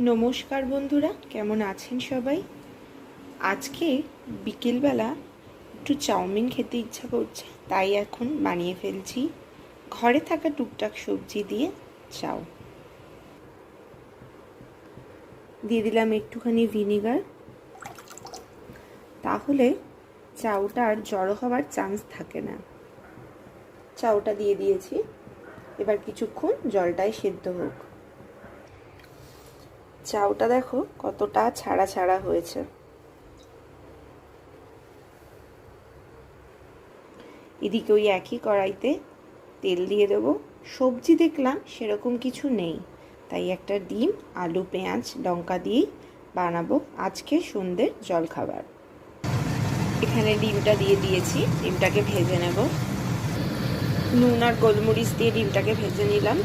নমস্কার বন্ধুরা, কেমন আছেন সবাই? আজকে বিকেলবেলা একটু চাউমিন খেতে ইচ্ছা করছে, তাই এখন বানিয়ে ফেলছি ঘরে থাকা টুকটাক সবজি দিয়ে চাউ। দিয়ে দিলাম একটুখানি ভিনিগার, তাহলে চাউটা আর জড়ো হওয়ার চান্স থাকে না। চাউটা দিয়ে দিয়েছি, এবার কিছুক্ষণ জলটায় সেদ্ধ হোক। চাউটা দেখো কতটা ছাড়া ছাড়া হয়েছে। এদিকে ওই একই কড়াইতে তেল দিয়ে দেবো। সবজি দেখলাম সেরকম কিছু নেই, তাই একটা ডিম, আলু, পেঁয়াজ, লঙ্কা দিয়েই বানাবো আজকে সন্ধ্যের জলখাবার। এখানে ডিমটা দিয়ে দিয়েছি, ডিমটাকে ভেজে নেব। নুন আর গোলমরিচ দিয়ে ডিমটাকে ভেজে নিলাম।